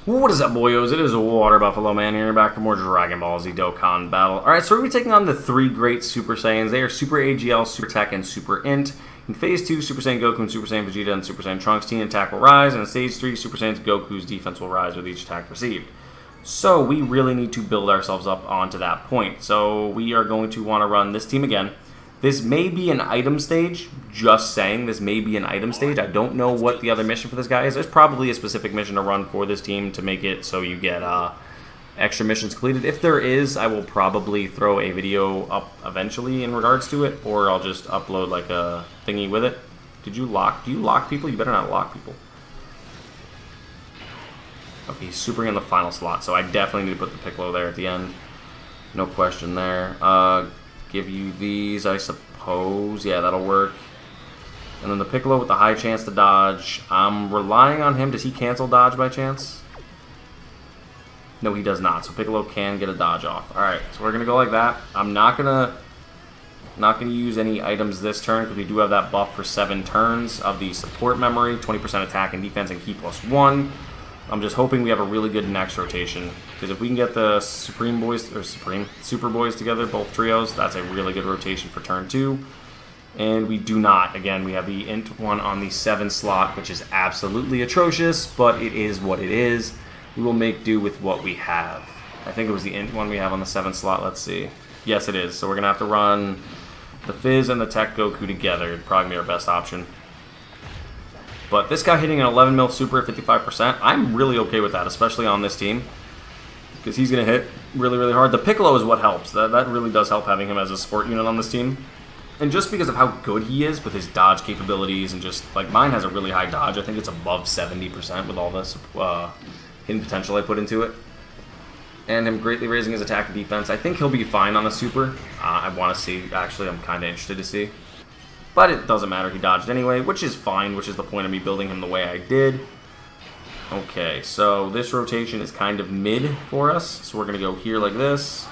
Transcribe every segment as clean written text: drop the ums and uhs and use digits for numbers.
What is up, boyos? It is a Water Buffalo Man here, back for more Dragon Ball Z Dokkan battle. Alright, so we're going to be taking on the three great Super Saiyans. They are Super AGL, Super Tech, and Super Int. In Phase 2, Super Saiyan Goku and Super Saiyan Vegeta and Super Saiyan Trunks' team attack will rise, and in Stage 3, Super Saiyan Goku's defense will rise with each attack received. So we really need to build ourselves up onto that point. So we are going to want to run this team again. This may be an item stage, just saying, this may be an item stage. I don't know what the other mission for this guy is. There's probably a specific mission to run for this team to make it so you get extra missions completed. If there is, I will probably throw a video up eventually in regards to it, or I'll just upload like a thingy with it. Do you lock people? You better not lock people. Okay, he's supering in the final slot, so I definitely need to put the Piccolo there at the end. No question there. Give you these, I suppose. Yeah, that'll work. And then the Piccolo with the high chance to dodge. I'm relying on him. Does he cancel dodge by chance? No, he does not. So Piccolo can get a dodge off. Alright, so we're going to go like that. I'm not gonna use any items this turn because we do have that buff for 7 turns of the support memory, 20% attack and defense, and key +1. I'm just hoping we have a really good next rotation, because if we can get the Super Boys together, both trios, that's a really good rotation for turn 2. And we do not. Again, we have the Int one on the 7 slot, which is absolutely atrocious, but it is what it is. We will make do with what we have. I think it was the Int one we have on the 7 slot. Let's see. Yes, it is. So we're going to have to run the Fizz and the Tech Goku together. It'd probably be our best option. But this guy hitting an 11 mil super at 55%, I'm really okay with that, especially on this team, because he's going to hit really, really hard. The Piccolo is what helps. That really does help having him as a support unit on this team. And just because of how good he is with his dodge capabilities, and just, like, mine has a really high dodge. I think it's above 70% with all this hidden potential I put into it. And him greatly raising his attack and defense. I think he'll be fine on the super. I want to see. Actually, I'm kind of interested to see. But it doesn't matter, he dodged anyway, which is fine, which is the point of me building him the way I did. Okay, so this rotation is kind of mid for us. So we're going to go here like this.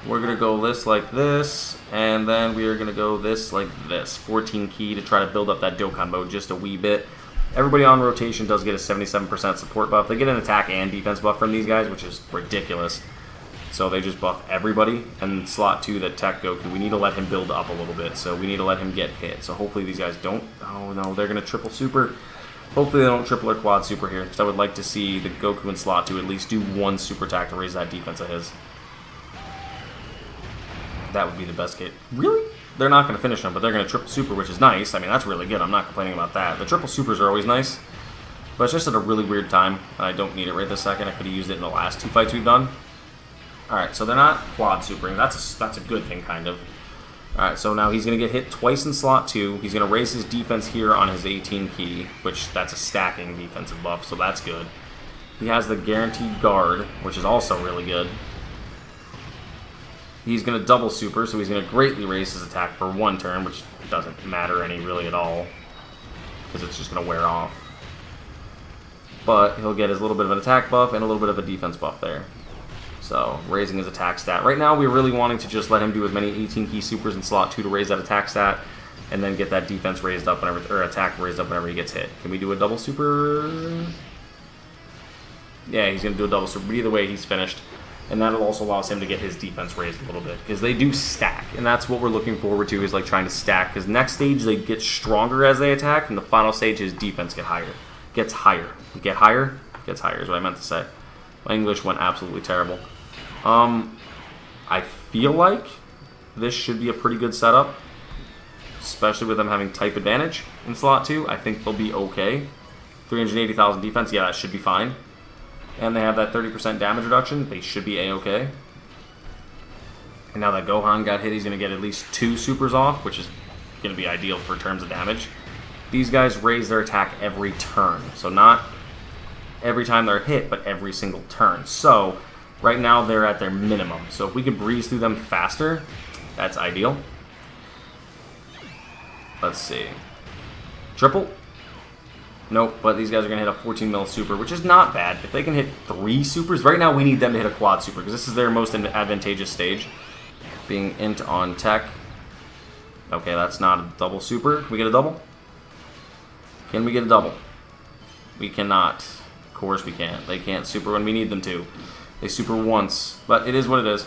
We're going to go this like this. And then we are going to go this like this. 14 key to try to build up that Dokkan mode just a wee bit. Everybody on rotation does get a 77% support buff. They get an attack and defense buff from these guys, which is ridiculous. So they just buff everybody, and slot 2, the Tech Goku, we need to let him build up a little bit, so we need to let him get hit. So hopefully these guys don't, oh no, they're going to triple super. Hopefully they don't triple or quad super here, because I would like to see the Goku and slot 2 at least do 1 super attack to raise that defense of his. That would be the best case. Really? They're not going to finish him, but they're going to triple super, which is nice. I mean, that's really good. I'm not complaining about that. The triple supers are always nice, but it's just at a really weird time, and I don't need it right this second. I could have used it in the last 2 fights we've done. Alright, so they're not quad supering. That's a good thing, kind of. Alright, so now he's going to get hit twice in slot 2. He's going to raise his defense here on his 18 key, which that's a stacking defensive buff, so that's good. He has the guaranteed guard, which is also really good. He's going to double super, so he's going to greatly raise his attack for 1 turn, which doesn't matter really at all, because it's just going to wear off. But he'll get his little bit of an attack buff and a little bit of a defense buff there. So, raising his attack stat. Right now, we're really wanting to just let him do as many 18 key supers in slot 2 to raise that attack stat, and then get that defense raised up whenever, or attack raised up whenever he gets hit. Can we do a double super? Yeah, he's going to do a double super, but either way, he's finished. And that'll also allow him to get his defense raised a little bit, because they do stack, and that's what we're looking forward to, is like trying to stack, because next stage they get stronger as they attack, and the final stage his defense gets higher. Gets higher is what I meant to say. My English went absolutely terrible. I feel like this should be a pretty good setup, especially with them having type advantage in slot 2. I think they'll be okay. 380,000 defense, yeah, that should be fine. And they have that 30% damage reduction. They should be a-okay. And now that Gohan got hit, he's going to get at least 2 supers off, which is going to be ideal for terms of damage. These guys raise their attack every turn. So not every time they're hit, but every single turn. So right now they're at their minimum. So if we could breeze through them faster, that's ideal. Let's see. Triple? Nope, but these guys are going to hit a 14 mil super, which is not bad. If they can hit 3 supers, right now we need them to hit a quad super, because this is their most advantageous stage, being Int on Tech. Okay, that's not a double super. Can we get a double? Can we get a double? We cannot. course we can't. They can't super when we need them to. They super once, but it is what it is.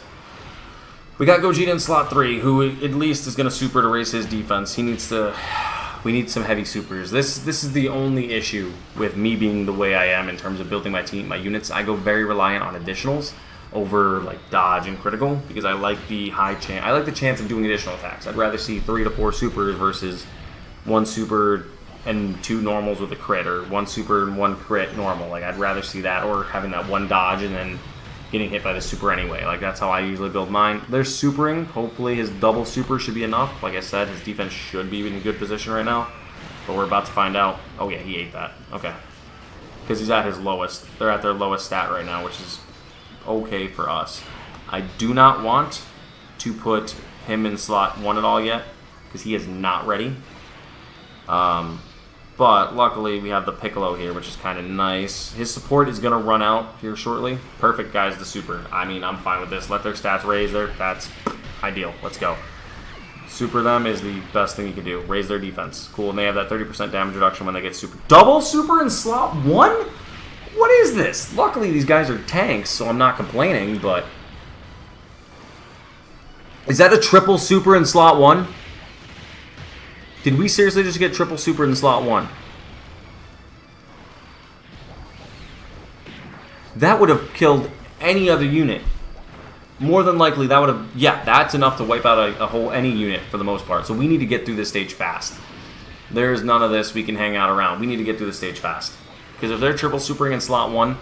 We got Gogeta in slot 3, who at least is going to super to raise his defense. He needs to... We need some heavy supers. This is the only issue with me being the way I am in terms of building my team, my units. I go very reliant on additionals over like dodge and critical because I like the high chance. I like the chance of doing additional attacks. I'd rather see 3 to 4 supers versus 1 super and 2 normals with a crit, or 1 super and 1 crit normal. Like I'd rather see that, or having that 1 dodge and then getting hit by the super anyway. Like that's how I usually build mine. They're supering. Hopefully his double super should be enough. Like I said, his defense should be in a good position right now. But we're about to find out. Oh yeah, he ate that. Okay. Because he's at his lowest. They're at their lowest stat right now, which is okay for us. I do not want to put him in slot 1 at all yet, because he is not ready. But luckily we have the Piccolo here, which is kind of nice. His support is going to run out here shortly. Perfect, guys, the super. I mean, I'm fine with this. Let their stats raise. That's ideal. Let's go. Super them is the best thing you can do. Raise their defense. Cool, and they have that 30% damage reduction when they get super. Double super in slot 1? What is this? Luckily, these guys are tanks, so I'm not complaining, but... Is that a triple super in slot 1? Did we seriously just get triple super in slot 1? That would have killed any other unit. More than likely, that would have... Yeah, that's enough to wipe out any unit for the most part. So we need to get through this stage fast. There's none of this we can hang out around. We need to get through the stage fast. Because if they're triple supering in slot 1,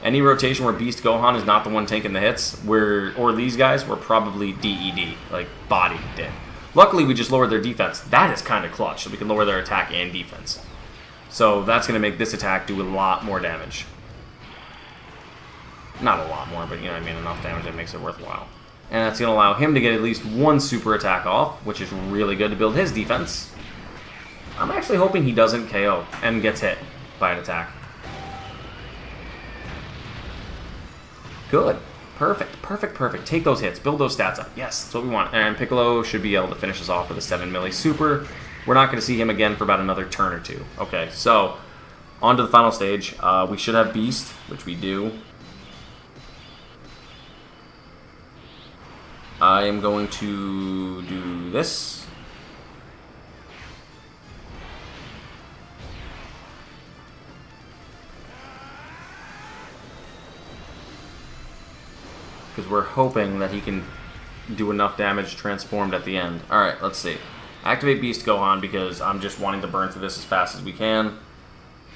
any rotation where Beast Gohan is not the one taking the hits, or these guys, we're probably DED, like body dead. Luckily, we just lowered their defense. That is kind of clutch, so we can lower their attack and defense. So that's going to make this attack do a lot more damage. Not a lot more, but you know what I mean, enough damage that makes it worthwhile. And that's going to allow him to get at least 1 super attack off, which is really good to build his defense. I'm actually hoping he doesn't KO and gets hit by an attack. Good. Perfect, perfect, perfect. Take those hits. Build those stats up. Yes, that's what we want. And Piccolo should be able to finish us off with a 7 milli super. We're not going to see him again for about another turn or 2. Okay, so on to the final stage. We should have Beast, which we do. I am going to do this. Because we're hoping that he can do enough damage transformed at the end. Alright, let's see. Activate Beast Gohan because I'm just wanting to burn through this as fast as we can.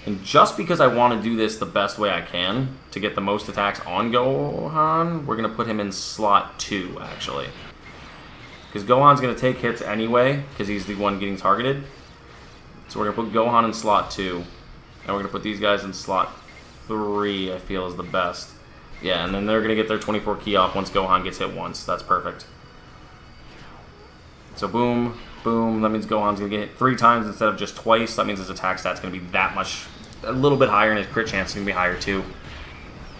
And just because I want to do this the best way I can to get the most attacks on Gohan, we're going to put him in slot 2, actually. Because Gohan's going to take hits anyway, because he's the one getting targeted. So we're going to put Gohan in slot 2. And we're going to put these guys in slot 3, I feel is the best. Yeah, and then they're going to get their 24 key off once Gohan gets hit once. That's perfect. So boom, boom. That means Gohan's going to get hit 3 times instead of just twice. That means his attack stat's going to be that much, a little bit higher, and his crit chance is going to be higher too.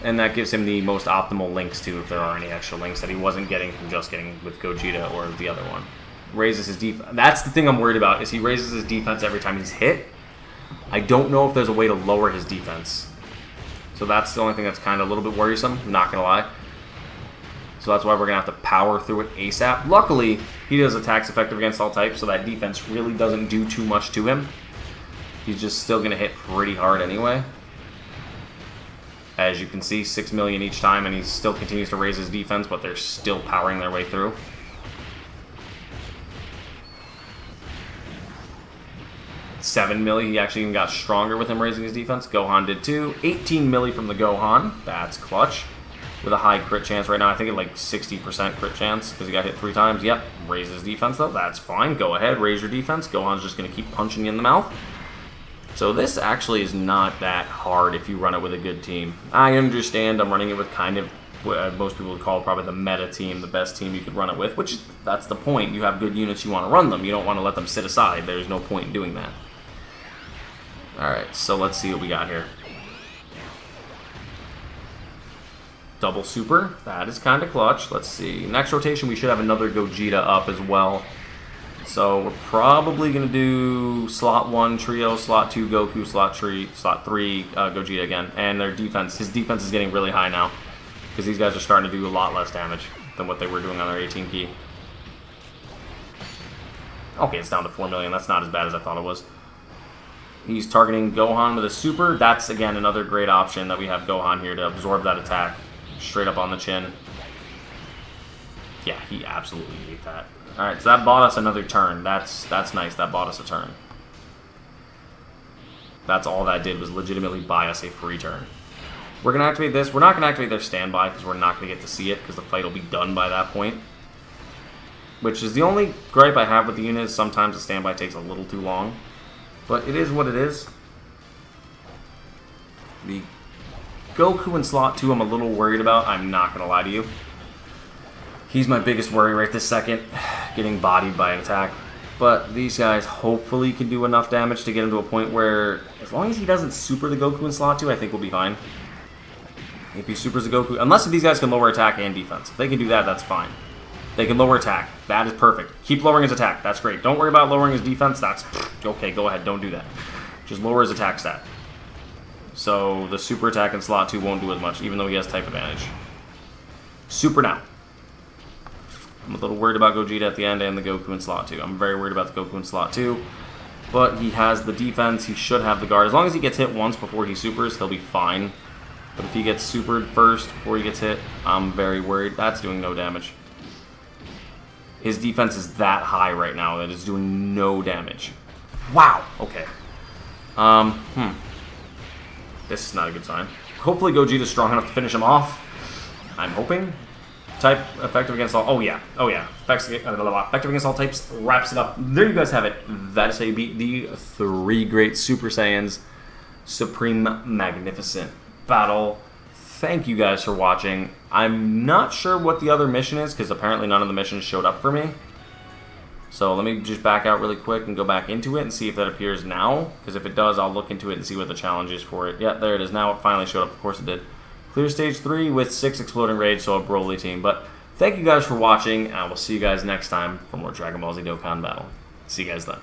And that gives him the most optimal links too, if there are any extra links that he wasn't getting from just getting with Gogeta or the other one. Raises his defense. That's the thing I'm worried about, is he raises his defense every time he's hit. I don't know if there's a way to lower his defense. So that's the only thing that's kind of a little bit worrisome, I'm not going to lie. So that's why we're going to have to power through it ASAP. Luckily, he does attacks effective against all types, so that defense really doesn't do too much to him. He's just still going to hit pretty hard anyway. As you can see, 6 million each time, and he still continues to raise his defense, but they're still powering their way through. $7 milli, he actually even got stronger with him raising his defense. Gohan did too. 18 milli from the Gohan. That's clutch. With a high crit chance right now. I think it's like 60% crit chance because he got hit 3 times. Yep, raise his defense though. That's fine. Go ahead, raise your defense. Gohan's just going to keep punching you in the mouth. So this actually is not that hard if you run it with a good team. I understand I'm running it with kind of what most people would call probably the meta team, the best team you could run it with, which that's the point. You have good units, you want to run them. You don't want to let them sit aside. There's no point in doing that. Alright, so let's see what we got here. Double super. That is kind of clutch. Let's see. Next rotation, we should have another Gogeta up as well. So we're probably going to do slot 1 Trio, slot 2 Goku, slot 3 Gogeta again. And their defense, his defense is getting really high now. Because these guys are starting to do a lot less damage than what they were doing on their 18 key. Okay, it's down to 4 million. That's not as bad as I thought it was. He's targeting Gohan with a super. That's, again, another great option that we have Gohan here to absorb that attack. Straight up on the chin. Yeah, he absolutely ate that. Alright, so that bought us another turn. That's nice. That bought us a turn. That's all that did was legitimately buy us a free turn. We're going to activate this. We're not going to activate their standby because we're not going to get to see it because the fight will be done by that point. Which is the only gripe I have with the unit is sometimes the standby takes a little too long. But it is what it is. The Goku in slot 2 I'm a little worried about. I'm not going to lie to you. He's my biggest worry right this second. Getting bodied by an attack. But these guys hopefully can do enough damage to get him to a point where, as long as he doesn't super the Goku in slot 2, I think we'll be fine. If he supers the Goku, unless these guys can lower attack and defense. If they can do that, that's fine. They can lower attack. That is perfect. Keep lowering his attack. That's great. Don't worry about lowering his defense. That's okay. Go ahead. Don't do that. Just lower his attack stat. So the super attack in slot 2 won't do as much, even though he has type advantage. Super now. I'm a little worried about Gogeta at the end and the Goku in slot 2. I'm very worried about the Goku in slot 2. But he has the defense. He should have the guard. As long as he gets hit once before he supers, he'll be fine. But if he gets supered first before he gets hit, I'm very worried. That's doing no damage. His defense is that high right now that it's doing no damage. Wow. Okay. This is not a good sign. Hopefully Gogeta's strong enough to finish him off. I'm hoping. Type effective against all. Oh yeah. Oh yeah. Effective against all types wraps it up. There you guys have it. That is how you beat the 3 great Super Saiyans. Supreme Magnificent Battle. Thank you guys for watching. I'm not sure what the other mission is because apparently none of the missions showed up for me. So let me just back out really quick and go back into it and see if that appears now. Because if it does, I'll look into it and see what the challenge is for it. Yeah, there it is. Now it finally showed up. Of course it did. Clear stage 3 with 6 exploding rage, so a Broly team. But thank you guys for watching, and I will see you guys next time for more Dragon Ball Z Dokkan Battle. See you guys then.